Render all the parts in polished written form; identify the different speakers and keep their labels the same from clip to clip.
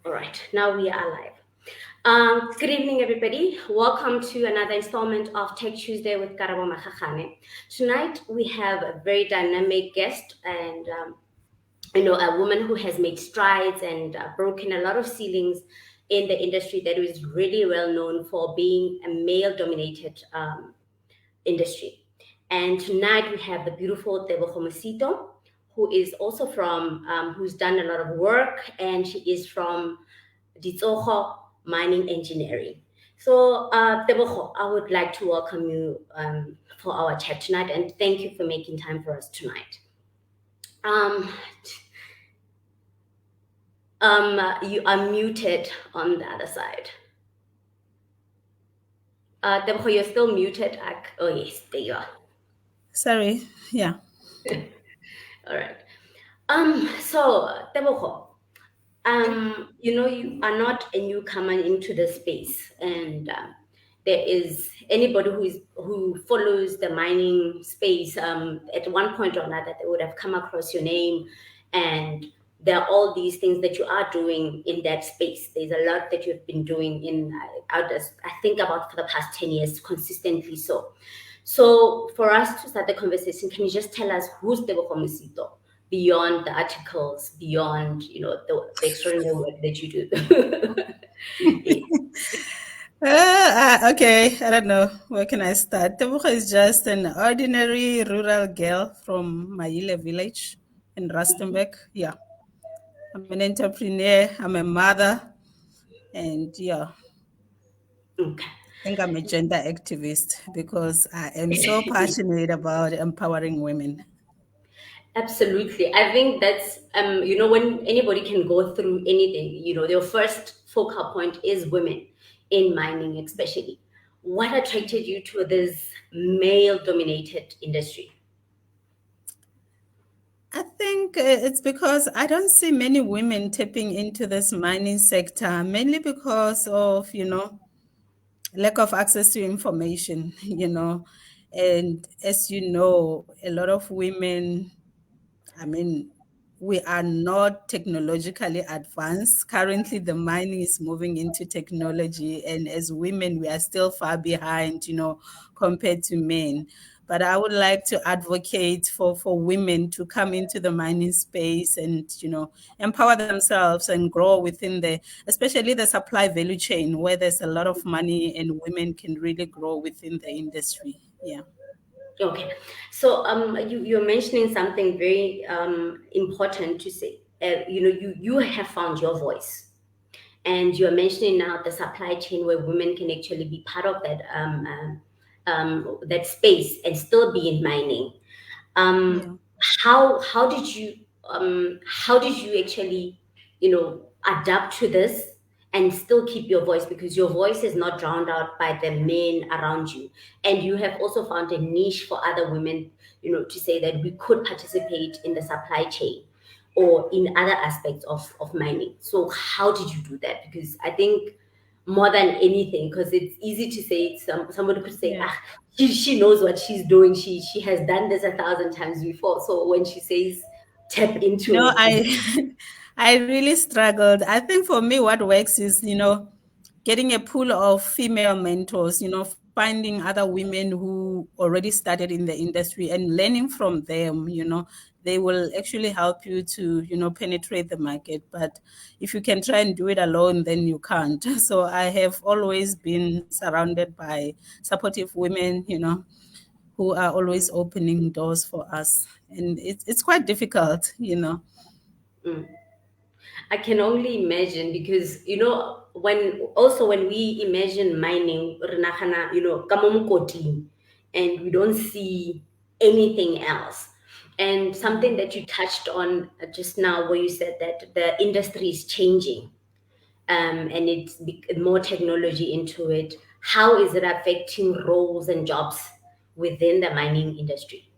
Speaker 1: All right, now we are live. Good evening, everybody. Welcome to another installment of Tech Tuesday with Karabo Makhakhane. Tonight, we have a very dynamic guest and a woman who has made strides and broken a lot of ceilings in the industry that is really well known for being a male-dominated industry. And tonight we have the beautiful Tebogo Mosito, who is also who's done a lot of work, and she is from Ditsogo Mining Engineering. So, Tebogo, I would like to welcome you for our chat tonight, and thank you for making time for us tonight. Um, you are muted on the other side. Tebogo, you're still muted. Oh, yes, there you are.
Speaker 2: Sorry, yeah.
Speaker 1: All right. So, Tebogo, you are not a newcomer into the space, and there is anybody who follows the mining space. At one point or another, they would have come across your name, and there are all these things that you are doing in that space. There's a lot that you've been doing I think about for the past 10 years consistently. So for us to start the conversation, can you just tell us who's Tebogo Mosito? Beyond the articles, beyond the extraordinary work that you do.
Speaker 2: Okay, I don't know. Where can I start? Tebogo is just an ordinary rural girl from Mayile village in Rustenburg. Yeah, I'm an entrepreneur, I'm a mother, and yeah,
Speaker 1: Okay.
Speaker 2: I think I'm a gender activist because I am so passionate about empowering women.
Speaker 1: Absolutely. I think that's when anybody can go through anything, their first focal point is women in mining, especially. What attracted you to this male dominated industry?
Speaker 2: I think it's because I don't see many women tapping into this mining sector, mainly because of, lack of access to information, And as you know, a lot of women, I mean, we are not technologically advanced. Currently, the mining is moving into technology, and as women, we are still far behind, compared to men. But I would like to advocate for women to come into the mining space and, empower themselves and grow within especially the supply value chain, where there's a lot of money and women can really grow within the industry. Yeah.
Speaker 1: Okay, so you're mentioning something very important to say. You have found your voice, and you're mentioning now the supply chain where women can actually be part of that space and still be in mining.
Speaker 2: Yeah.
Speaker 1: Um, how did you actually adapt to this and still keep your voice, because your voice is not drowned out by the men around you, and you have also found a niche for other women, to say that we could participate in the supply chain or in other aspects of mining. So how did you do that? Because I think more than anything, because it's easy to say, somebody could say,
Speaker 2: Yeah.
Speaker 1: ah, she knows what she's doing, she has done this 1,000 times before, so when she says tap into
Speaker 2: No,
Speaker 1: it,
Speaker 2: I I really struggled. I think for me, what works is, getting a pool of female mentors, finding other women who already started in the industry and learning from them, they will actually help you to, penetrate the market. But if you can try and do it alone, then you can't. So I have always been surrounded by supportive women, who are always opening doors for us. And it's quite difficult.
Speaker 1: mm, I can only imagine, because when we imagine mining, re nagana, ka mo mokoting, and we don't see anything else. And something that you touched on just now, where you said that the industry is changing, and more technology into it. How is it affecting roles and jobs within the mining industry?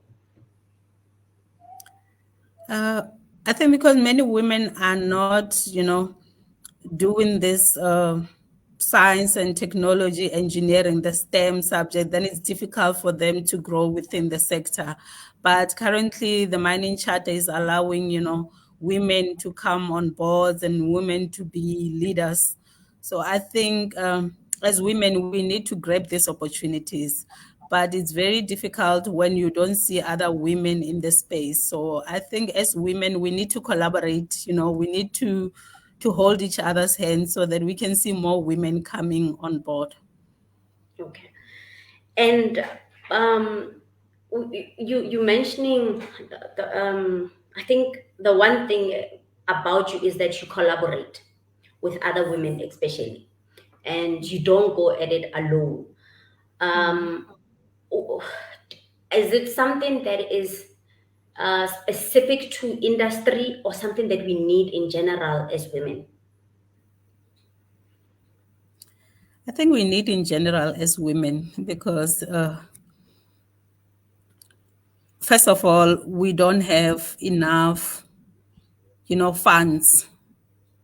Speaker 2: Uh, I think because many women are not, doing this science and technology, engineering, the STEM subject, then it's difficult for them to grow within the sector. But currently, the mining charter is allowing, women to come on boards and women to be leaders. So I think as women, we need to grab these opportunities, but it's very difficult when you don't see other women in the space. So I think as women, we need to collaborate. We need to hold each other's hands so that we can see more women coming on board.
Speaker 1: Okay. And um, you mentioning I think the one thing about you is that you collaborate with other women, especially, and you don't go at it alone. Um, is it something that is specific to industry or something that we need in general as women?
Speaker 2: I think we need in general as women because, first of all, we don't have enough, funds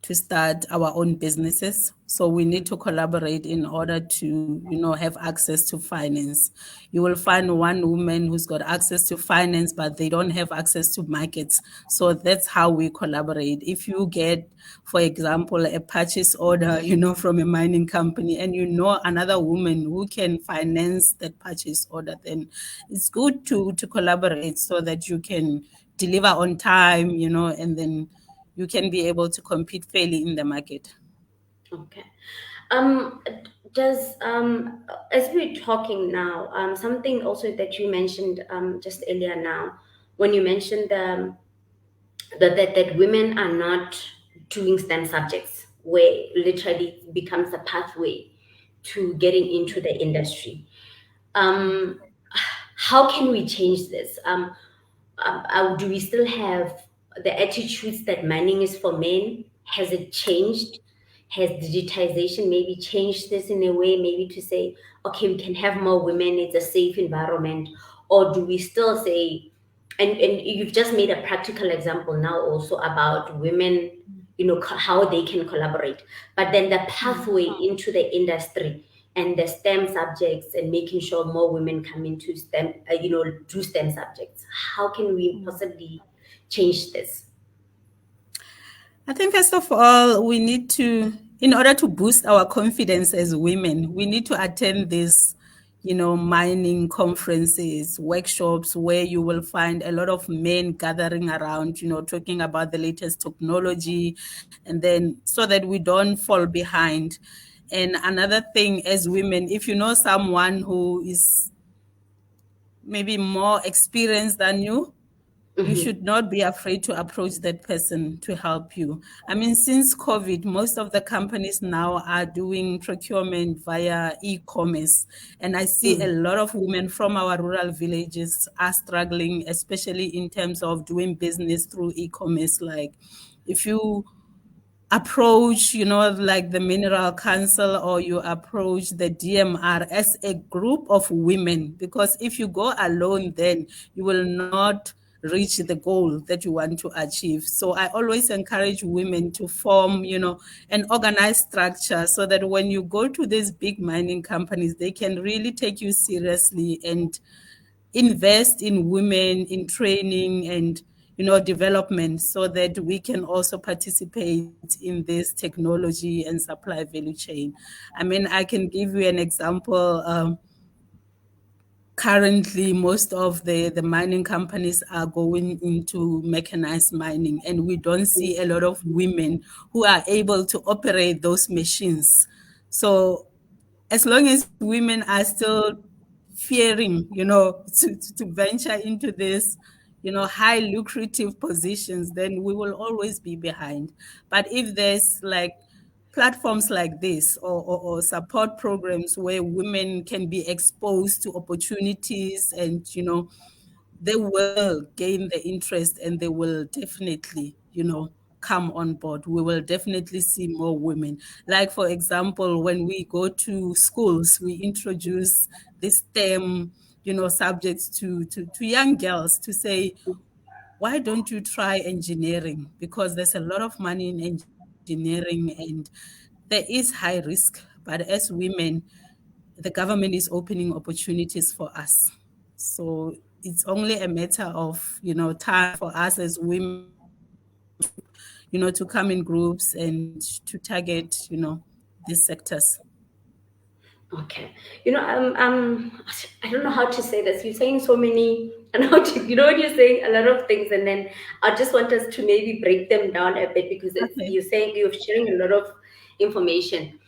Speaker 2: to start our own businesses. So we need to collaborate in order to, have access to finance. You will find one woman who's got access to finance, but they don't have access to markets. So that's how we collaborate. If you get, for example, a purchase order, from a mining company, and another woman who can finance that purchase order, then it's good to collaborate so that you can deliver on time, and then you can be able to compete fairly in the market.
Speaker 1: Okay. Um, does as we're talking now, something also that you mentioned just earlier now, when you mentioned that women are not doing STEM subjects, where literally it becomes a pathway to getting into the industry. Um, how can we change this? Do we still have the attitudes that mining is for men? Has it changed? Has digitization maybe changed this in a way, maybe to say, okay, we can have more women, it's a safe environment? Or do we still say, and you've just made a practical example now also about women, how they can collaborate, but then the pathway into the industry and the STEM subjects and making sure more women come into STEM, do STEM subjects. How can we possibly change this?
Speaker 2: I think, first of all, we need to, in order to boost our confidence as women, we need to attend these, mining conferences, workshops where you will find a lot of men gathering around, talking about the latest technology, and then so that we don't fall behind. And another thing, as women, if you know someone who is maybe more experienced than you
Speaker 1: Mm-hmm.
Speaker 2: should not be afraid to approach that person to help you. I mean, since COVID, most of the companies now are doing procurement via e-commerce. And I see a
Speaker 1: Mm-hmm.
Speaker 2: lot of women from our rural villages are struggling, especially in terms of doing business through e-commerce. Like if you approach, like the Mineral Council, or you approach the DMR as a group of women, because if you go alone, then you will not reach the goal that you want to achieve. So I always encourage women to form, an organized structure so that when you go to these big mining companies, they can really take you seriously and invest in women, in training and development, so that we can also participate in this technology and supply value chain. I mean, I can give you an example. Currently, most of the mining companies are going into mechanized mining, and we don't see a lot of women who are able to operate those machines. So as long as women are still fearing, to venture into this, high lucrative positions, then we will always be behind. But if there's like platforms like this, or support programs where women can be exposed to opportunities, and they will gain the interest, and they will definitely, come on board. We will definitely see more women. Like, for example, when we go to schools, we introduce this STEM, subjects to young girls, to say, why don't you try engineering? Because there's a lot of money in engineering, and there is high risk. But as women, the government is opening opportunities for us. So it's only a matter of, time for us as women to to come in groups and to target, these sectors.
Speaker 1: Okay. I don't know how to say this. You're saying so many, and how to, when you're saying a lot of things, and then I just want us to maybe break them down a bit because
Speaker 2: Okay.
Speaker 1: you're sharing a lot of information.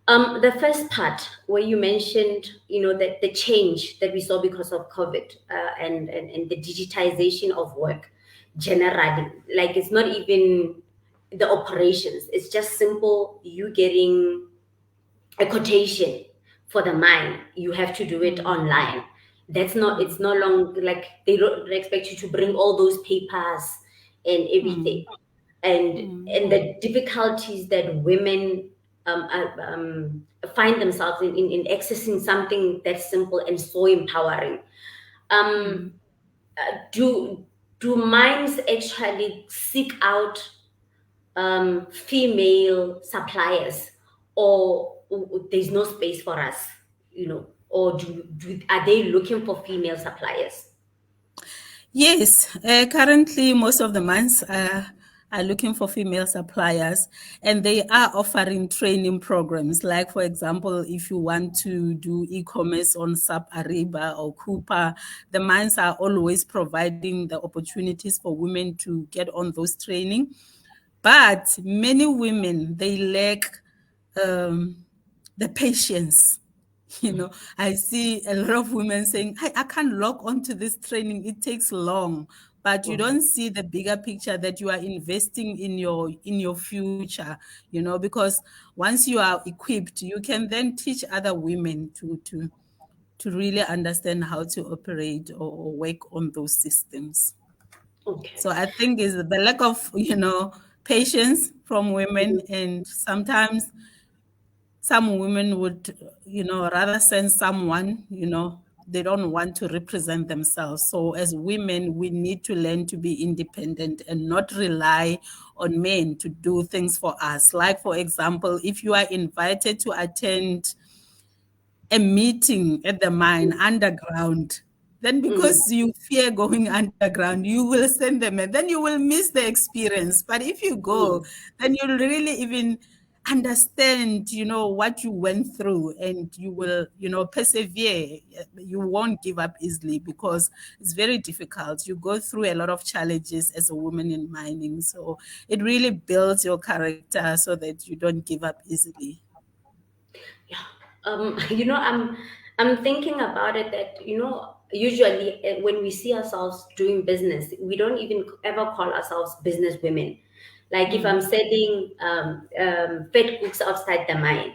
Speaker 1: The first part where you mentioned, that the change that we saw because of COVID, and the digitization of work generally, like it's not even the operations, it's just simple you getting a quotation for the mine, you have to do it online. It's no longer like they don't expect you to bring all those papers and everything. And the difficulties that women find themselves in accessing something that's simple and so empowering. Do mines actually seek out female suppliers, or there's no space for us, or are they looking for female suppliers?
Speaker 2: Yes, currently most of the mines are looking for female suppliers, and they are offering training programs. Like, for example, if you want to do e-commerce on SAP Ariba or Coupa, the mines are always providing the opportunities for women to get on those training. But many women, they lack the patience. I see a lot of women saying, I can't log on to this training. It takes long. But you don't see the bigger picture that you are investing in your future, because once you are equipped, you can then teach other women to really understand how to operate or work on those systems.
Speaker 1: Okay.
Speaker 2: So I think is the lack of, patience from women, and sometimes some women would, rather send someone, they don't want to represent themselves. So as women, we need to learn to be independent and not rely on men to do things for us. Like, for example, if you are invited to attend a meeting at the mine underground, then because you fear going underground, you will send them and then you will miss the experience. But if you go, then you'll really even understand, what you went through, and you will, persevere. You won't give up easily because it's very difficult. You go through a lot of challenges as a woman in mining. So it really builds your character so that you don't give up easily.
Speaker 1: Yeah. I'm thinking about it that, usually when we see ourselves doing business, we don't even ever call ourselves business women. Like if I'm selling fed cooks outside the mine,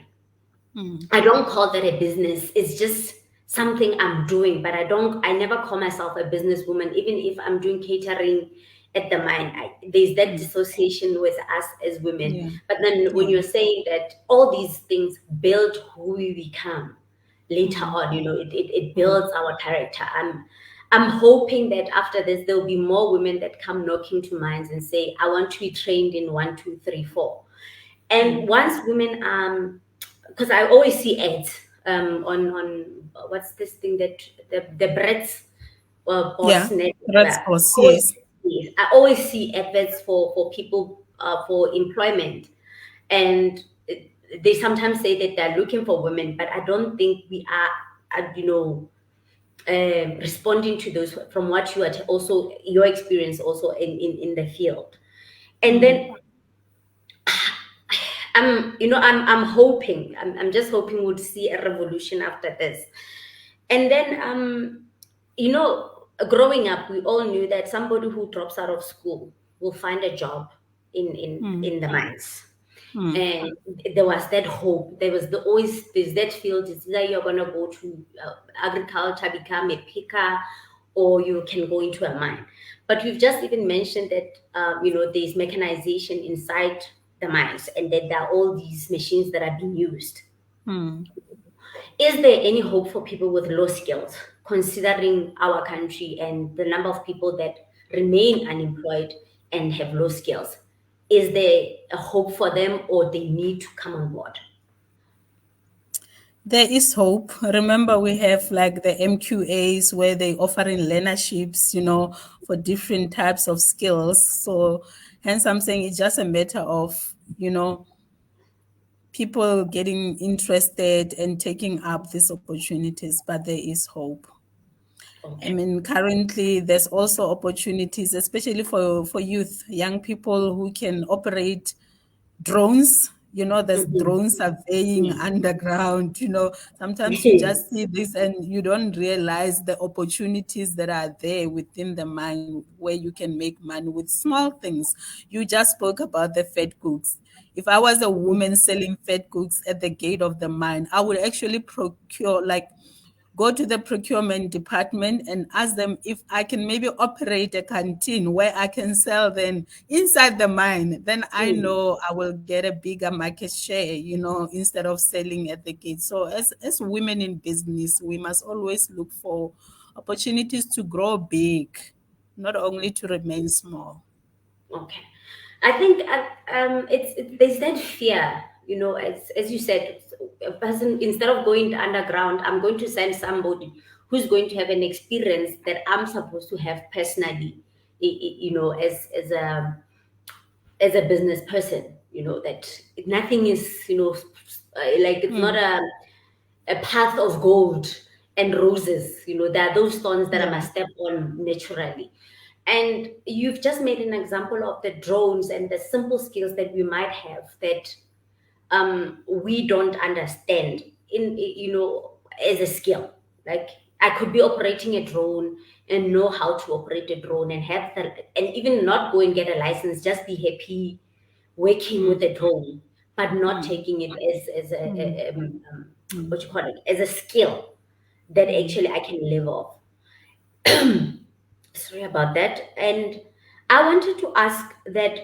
Speaker 1: I don't call that a business. It's just something I'm doing, but I never call myself a businesswoman, even if I'm doing catering at the mine. There's that dissociation with us as women.
Speaker 2: Yeah.
Speaker 1: But then when
Speaker 2: Yeah.
Speaker 1: you're saying that all these things build who we become later on, it builds our character. I'm hoping that after this there'll be more women that come knocking to mines and say, I want to be trained in 1, 2, 3, 4. And once women because I always see ads on what's this thing that the breads
Speaker 2: Yeah.
Speaker 1: boss net.
Speaker 2: That's course, yes.
Speaker 1: Yes, I always see adverts for people for employment, and they sometimes say that they're looking for women, but I don't think we are responding to those from what you are also your experience also in the field. And then I'm hoping, I'm just hoping we'll see a revolution after this. And then growing up, we all knew that somebody who drops out of school will find a job in the mines. And there was that hope. There was there's that field. It's either you're gonna go to agriculture, become a picker, or you can go into a mine. But we've just even mentioned that there's mechanization inside the mines, and that there are all these machines that are being used. Is there any hope for people with low skills, considering our country and the number of people that remain unemployed and have low skills? Is there a hope for them, or they need to come on board?
Speaker 2: There is hope. Remember, we have like the MQAs where they offering learnerships, for different types of skills. So Hence, I'm saying it's just a matter of, people getting interested and taking up these opportunities, but there is hope. I
Speaker 1: Okay.
Speaker 2: mean, currently there's also opportunities, especially for youth, young people who can operate drones. There's
Speaker 1: Mhm.
Speaker 2: drone surveying
Speaker 1: Mm.
Speaker 2: underground. Sometimes you just see this and you don't realize the opportunities that are there within the mine where you can make money with small things. You just spoke about the fed cooks. If I was a woman selling fed cooks at the gate of the mine, I would actually procure, like, go to the procurement department and ask them if I can maybe operate a canteen where I can sell them inside the mine. Then I
Speaker 1: Mm.
Speaker 2: know I will get a bigger market share, instead of selling at the gate. So as women in business, we must always look for opportunities to grow big, not only to remain small.
Speaker 1: Okay. I think there's that fear, as you said, a person, instead of going underground, I'm going to send somebody who's going to have an experience that I'm supposed to have personally, as a business person, that nothing is, like it's not
Speaker 2: Hmm.
Speaker 1: a path of gold and roses. There are those stones that I
Speaker 2: Yeah.
Speaker 1: must step on naturally. And you've just made an example of the drones and the simple skills that we might have that we don't understand as a skill. Like, I could be operating a drone and know how to operate a drone and have that, and even not go and get a license, just be happy working
Speaker 2: Hmm.
Speaker 1: with a drone, but not
Speaker 2: Hmm.
Speaker 1: taking it as
Speaker 2: Hmm.
Speaker 1: what
Speaker 2: Hmm.
Speaker 1: you call it, as a skill that
Speaker 2: Hmm.
Speaker 1: actually I can live off. Sorry about that. And I wanted to ask that,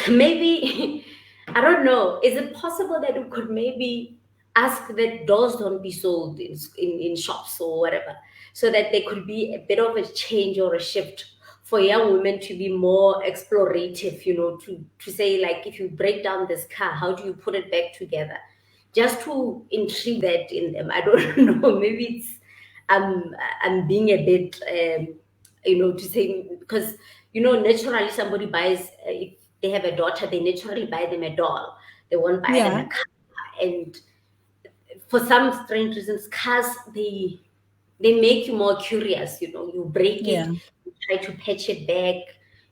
Speaker 1: maybe I don't know, is it possible that we could maybe ask that dolls don't be sold in shops or whatever, so that there could be a bit of a change or a shift for young women to be more explorative, to say, like, if you break down this car, how do you put it back together, just to intrigue that in them. I don't know, maybe it's I'm I'm being a bit to say, because naturally somebody buys, if they have a daughter, they naturally buy them a doll. They won't buy them
Speaker 2: Yeah.
Speaker 1: a car. And for some strange reasons, cars, they make you more curious. You break it,
Speaker 2: Yeah.
Speaker 1: you try to patch it back.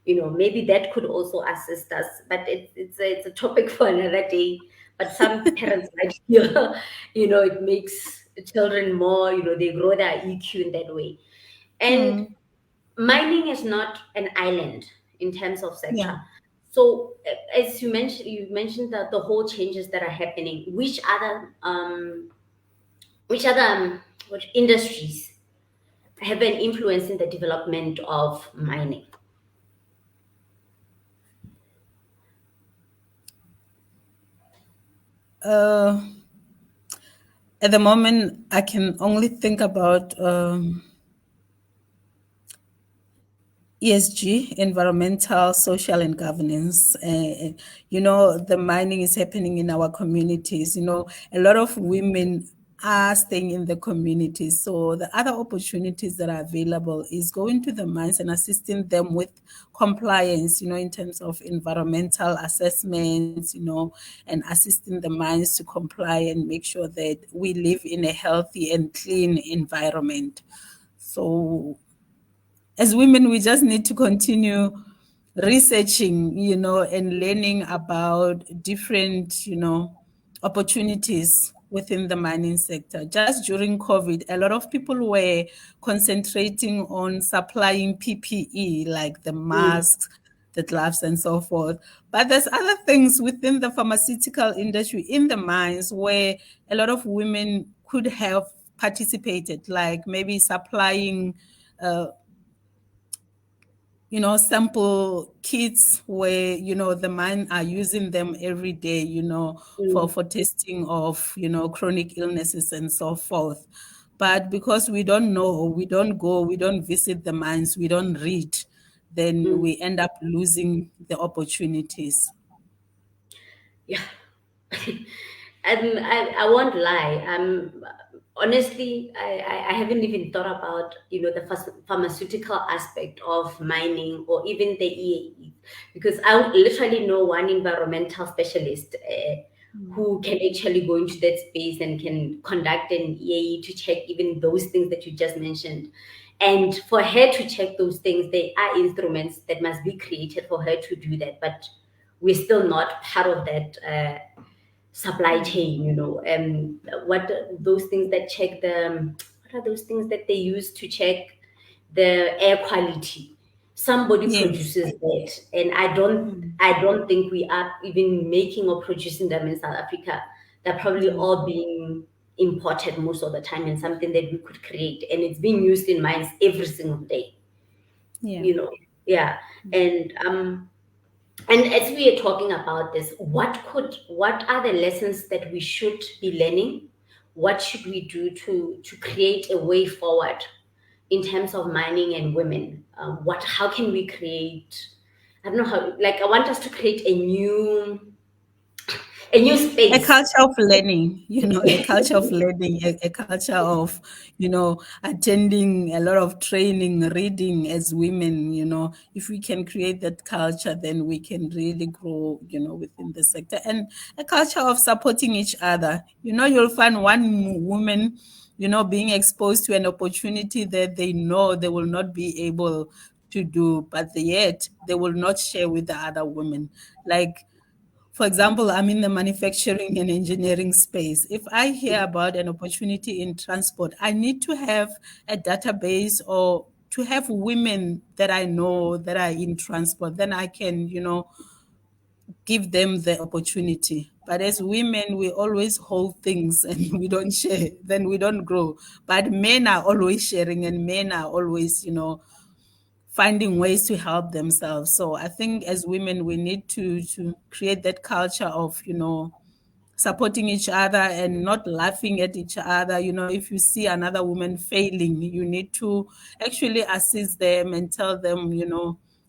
Speaker 1: Maybe that could also assist us, but it's a topic for another day. But some parents might feel, it makes children more, they grow their EQ in that way. And
Speaker 2: Hmm.
Speaker 1: mining is not an island in terms of
Speaker 2: Yeah.
Speaker 1: sector. So, as you mentioned that the whole changes that are happening. Which other what industries have an influence in the development of mining?
Speaker 2: Uh, at the moment, I can only think about ESG, environmental, social, and governance. The mining is happening in our communities. A lot of women are staying in the communities. So the other opportunities that are available is going to the mines and assisting them with compliance, in terms of environmental assessments, and assisting the mines to comply and make sure that we live in a healthy and clean environment. So as women, we just need to continue researching, and learning about different, opportunities within the mining sector. Just during COVID, a lot of people were concentrating on supplying PPE, like the
Speaker 1: Mm,
Speaker 2: masks, the gloves, and so forth. But there's other things within the pharmaceutical industry in the mines where a lot of women could have participated, like maybe supplying uh, sample kits where, the mine are using them every day, for,
Speaker 1: mm,
Speaker 2: testing of, chronic illnesses and so forth. But because we don't know, we don't go, we don't visit the mines, we don't read, then
Speaker 1: mm.
Speaker 2: we end up losing the opportunities.
Speaker 1: Yeah. And I won't lie. honestly, I haven't even thought about, the pharmaceutical aspect of mining or even the EAE, because I literally know one environmental specialist who can actually go into that space and can conduct an EAE to check even those things that you just mentioned. And for her to check those things, there are instruments that must be created for her to do that, but we're still not part of that supply chain, and what those things that check what are those things that they use to check the air quality? Somebody
Speaker 2: Yes.
Speaker 1: produces that, and I don't think we are even making or producing them in South Africa. They're probably
Speaker 2: Yeah.
Speaker 1: all being imported most of the time, and something that we could create, and it's being used in mines every single day,
Speaker 2: Yeah.
Speaker 1: you know yeah. And as we are talking about this, what are the lessons that we should be learning? What should we do to create a way forward in terms of mining and women? How can we create? I don't know how. Like, I want us to create a new
Speaker 2: A
Speaker 1: space.
Speaker 2: culture of learning, a culture of learning, a culture of, attending a lot of training, reading as women, if we can create that culture, then we can really grow, within the sector. And a culture of supporting each other. You'll find one woman, being exposed to an opportunity that they know they will not be able to do, but yet they will not share with the other women. Like, for example, I'm in the manufacturing and engineering space. If I hear about an opportunity in transport, I need to have a database or to have women that I know that are in transport. Then I can, give them the opportunity. But as women, we always hold things and we don't share, then we don't grow. But men are always sharing and men are always, finding ways to help themselves. So I think as women, we need to create that culture of, supporting each other and not laughing at each other. If you see another woman failing, you need to actually assist them and tell them,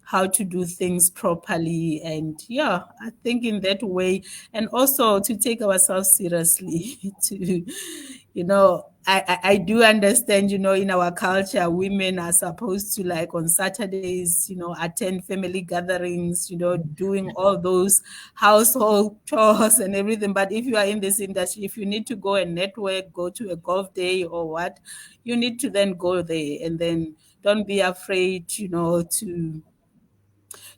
Speaker 2: how to do things properly. And yeah, I think in that way, and also to take ourselves seriously, to, I do understand, in our culture, women are supposed to, like, on Saturdays, attend family gatherings, doing all those household chores and everything. But if you are in this industry, if you need to go and network, go to a golf day or what, you need to then go there, and then don't be afraid,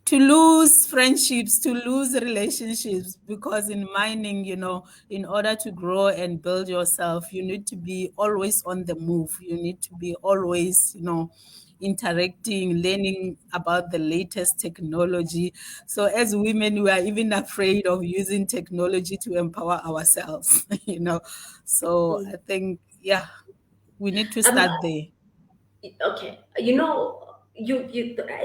Speaker 2: to lose friendships, to lose relationships, because in mining, in order to grow and build yourself, you need to be always on the move. You need to be always, interacting, learning about the latest technology. So as women, we are even afraid of using technology to empower ourselves, So I think, yeah, we need to
Speaker 1: Um,
Speaker 2: start there.
Speaker 1: okay,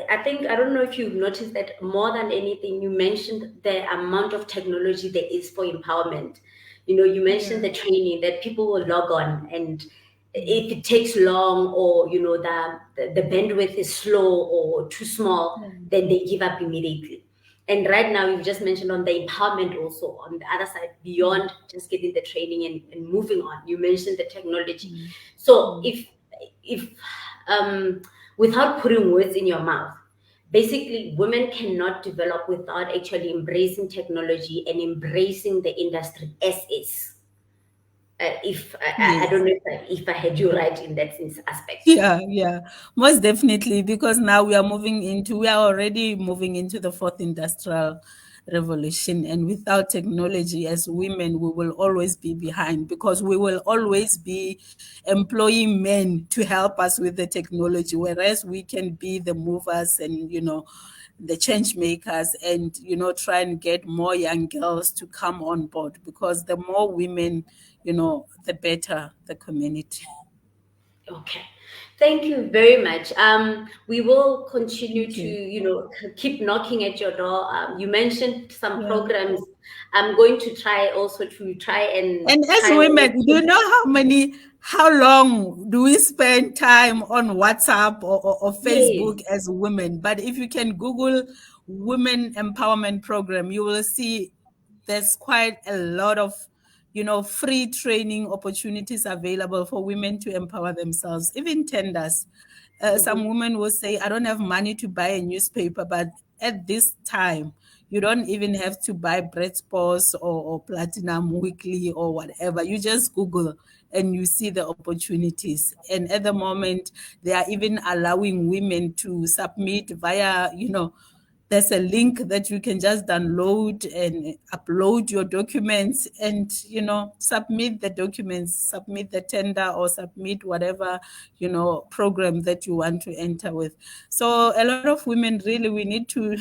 Speaker 1: I think, I don't know if you've noticed that more than anything, you mentioned the amount of technology there is for empowerment. You mentioned
Speaker 2: Yeah.
Speaker 1: the training that people will log on, and if it takes long, or the bandwidth is slow or too small,
Speaker 2: Yeah.
Speaker 1: then they give up immediately. And right now, you've just mentioned on the empowerment, also on the other side, beyond just getting the training and moving on, you mentioned the technology.
Speaker 2: Mm.
Speaker 1: So
Speaker 2: Mm.
Speaker 1: if um, without putting words in your mouth, basically, women cannot develop without actually embracing technology and embracing the industry as is. If I
Speaker 2: Yes.
Speaker 1: don't know if I had you right in that aspect.
Speaker 2: Yeah, yeah, most definitely. Because now we are already moving into the fourth industrial revolution. And without technology, as women, we will always be behind, because we will always be employing men to help us with the technology, whereas we can be the movers and, the change makers, and, try and get more young girls to come on board, because the more women, the better the community.
Speaker 1: Okay. Thank you very much. We will continue
Speaker 2: Thank
Speaker 1: to,
Speaker 2: you.
Speaker 1: keep knocking at your door. You mentioned some
Speaker 2: Yeah.
Speaker 1: programs. I'm going to try also to try and
Speaker 2: And as
Speaker 1: try.
Speaker 2: women, do you know how long do we spend time on WhatsApp or
Speaker 1: Yes.
Speaker 2: Facebook as women? But if you can Google women empowerment program, you will see there's quite a lot of, free training opportunities available for women to empower themselves, even tenders. Some women will say, I don't have money to buy a newspaper, but at this time, you don't even have to buy Bread Sports or Platinum Weekly or whatever. You just Google and you see the opportunities. And at the moment, they are even allowing women to submit via, there's a link that you can just download and upload your documents and submit the documents, submit the tender, or submit whatever program that you want to enter with. So a lot of women, really, we need to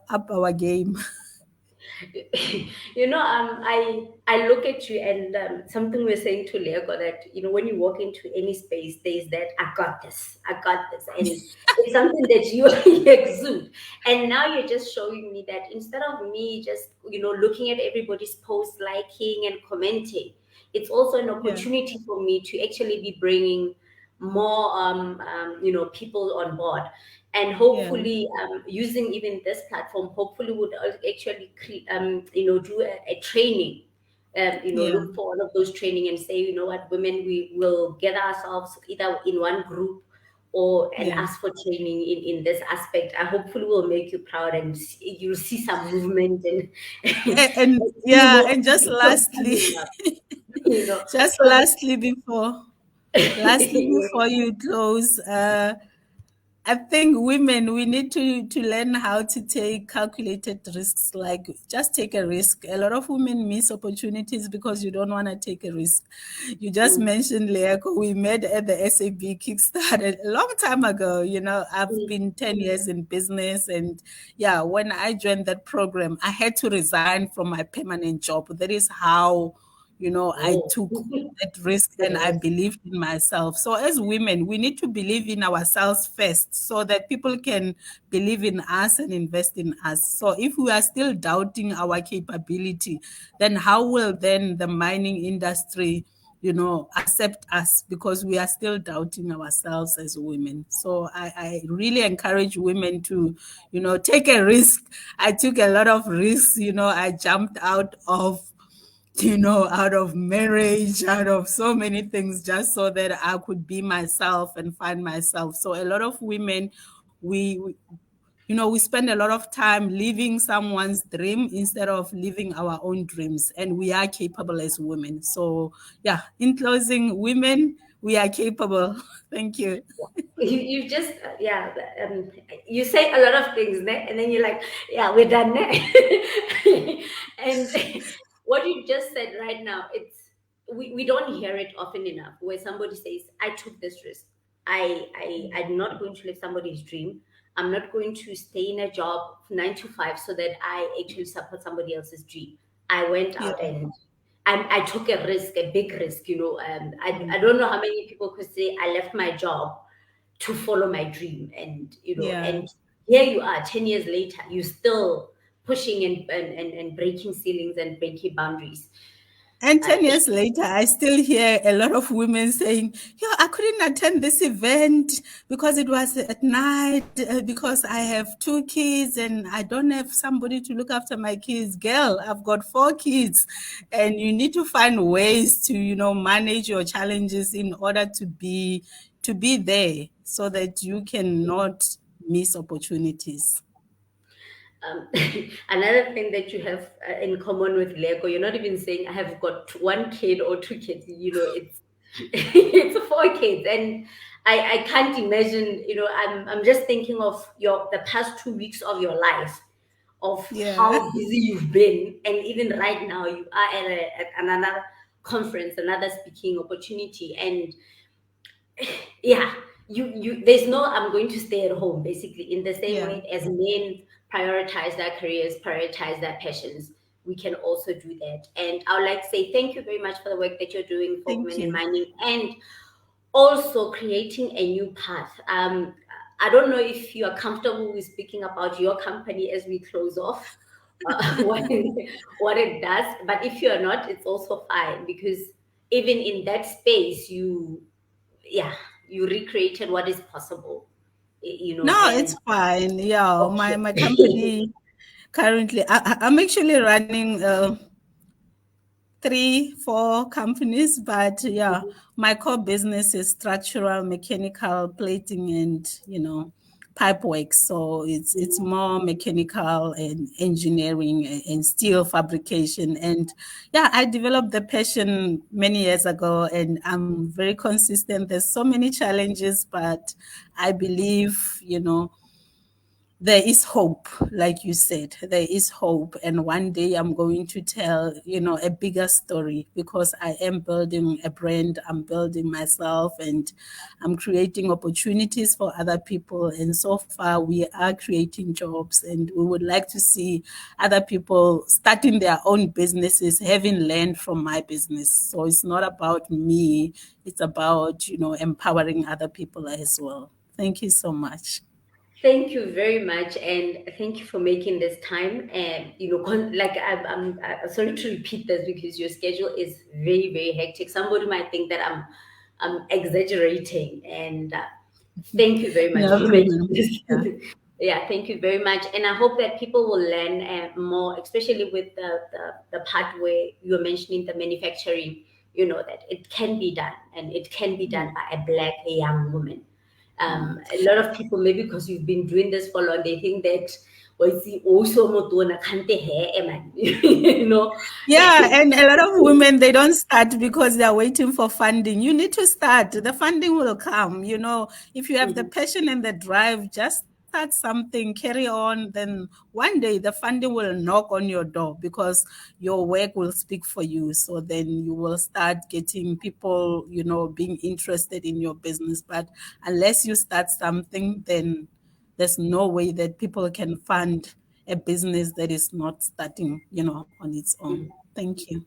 Speaker 2: up our game.
Speaker 1: I look at you, and something we're saying to Lego, that when you walk into any space, there's that I got this, and it's something that you you exude. And now you're just showing me that instead of me just looking at everybody's post, liking and commenting, it's also an opportunity for me to actually be bringing more people on board, and hopefully using even this platform, hopefully would actually do a training, look for all of those training and say, what, women, we will gather ourselves either in one group and ask for training in this aspect. I hopefully will make you proud, and you'll see some movement and
Speaker 2: and just lastly, just lastly before you close, I think women, we need to learn how to take calculated risks, like just take a risk. A lot of women miss opportunities because you don't want to take a risk. You just mentioned, Leako, we met at the SAB Kickstarter a long time ago. I've been 10 years in business, and when I joined that program, I had to resign from my permanent job. That is how I took that risk, and I believed in myself. So as women, we need to believe in ourselves first so that people can believe in us and invest in us. So if we are still doubting our capability, then how will then the mining industry accept us, because we are still doubting ourselves as women? So I really encourage women to, take a risk. I took a lot of risks. I jumped out of marriage, out of so many things, just so that I could be myself and find myself. So a lot of women, we spend a lot of time living someone's dream instead of living our own dreams, and we are capable as women. So in closing, women, we are capable. Thank you.
Speaker 1: You just you say a lot of things, and then you're like, we're done. And what you just said right now, we don't hear it often enough, where somebody says, I took this risk. I'm not going to live somebody's dream. I'm not going to stay in a job 9 to 5 so that I actually support somebody else's dream. I went out and I took a risk, a big risk. I don't know how many people could say, I left my job to follow my dream, and and here you are 10 years later, you still pushing and breaking ceilings and breaking boundaries.
Speaker 2: And 10 years later, I still hear a lot of women saying, I couldn't attend this event because it was at night, because I have 2 kids and I don't have somebody to look after my kids. Girl, I've got 4 kids, and you need to find ways to, manage your challenges in order to be there so that you cannot miss opportunities.
Speaker 1: Another thing that you have in common with Lego, you're not even saying I have got 1 kid or 2 kids. It's it's 4 kids, and I can't imagine. I'm just thinking of the past 2 weeks of your life, of how busy you've been, and even right now you are at another conference, another speaking opportunity, and you there's no, I'm going to stay at home, basically. In the same way as men prioritize their careers, prioritize their passions, we can also do that. And I would like to say thank you very much for the work that you're doing for women in mining, and also creating a new path. I don't know if you are comfortable with speaking about your company as we close off, what it does, but if you're not, it's also fine, because even in that space, you recreated what is possible.
Speaker 2: No, it's fine. My company currently, I'm actually running 3, 4 companies, but yeah, my core business is structural, mechanical, plating, and pipe work. So it's more mechanical and engineering and steel fabrication. And yeah, I developed the passion many years ago, and I'm very consistent. There's so many challenges, but I believe, there is hope. Like you said, there is hope, and one day I'm going to tell a bigger story, because I am building a brand, I'm building myself, and I'm creating opportunities for other people. And so far we are creating jobs, and we would like to see other people starting their own businesses, having learned from my business. So it's not about me, it's about empowering other people as well. Thank you so much.
Speaker 1: Thank you very much, and thank you for making this time. And like I'm sorry to repeat this because your schedule is very, very hectic. Somebody might think that I'm exaggerating, and thank you very much
Speaker 2: No
Speaker 1: for making
Speaker 2: problem.
Speaker 1: this.
Speaker 2: Yeah.
Speaker 1: Yeah, thank you very much, and I hope that people will learn more, especially with the part where you're mentioning the manufacturing. That it can be done, and it can be done by a Black young woman. A lot of people, maybe because you've been doing this for long, they think that well, see, also motona can't hair, man.
Speaker 2: Yeah, and a lot of women, they don't start because they're waiting for funding. You need to start. The funding will come. If you have the passion and the drive, just start something, carry on. Then one day the funding will knock on your door, because your work will speak for you. So then you will start getting people, being interested in your business. But unless you start something, then there's no way that people can fund a business that is not starting, on its own. Thank you.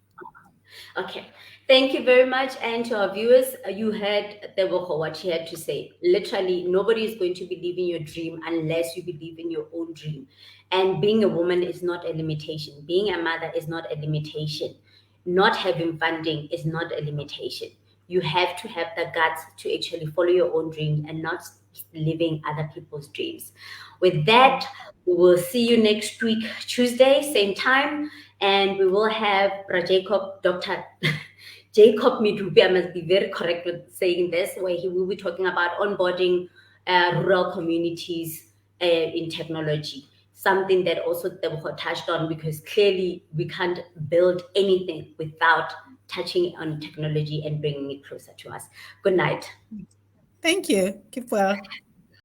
Speaker 1: Okay, thank you very much. And to our viewers, you heard Tebogo what she had to say. Literally, nobody is going to believe in your dream unless you believe in your own dream. And being a woman is not a limitation. Being a mother is not a limitation. Not having funding is not a limitation. You have to have the guts to actually follow your own dreams and not living other people's dreams. With that, we will see you next week, Tuesday, same time, and we will have Jacob, Dr. Jacob Midubi. I must be very correct with saying this, where he will be talking about onboarding rural communities in technology. Something that also Tebogo touched on, because clearly we can't build anything without touching on technology and bringing it closer to us. Good night.
Speaker 2: Thank you. Keep well.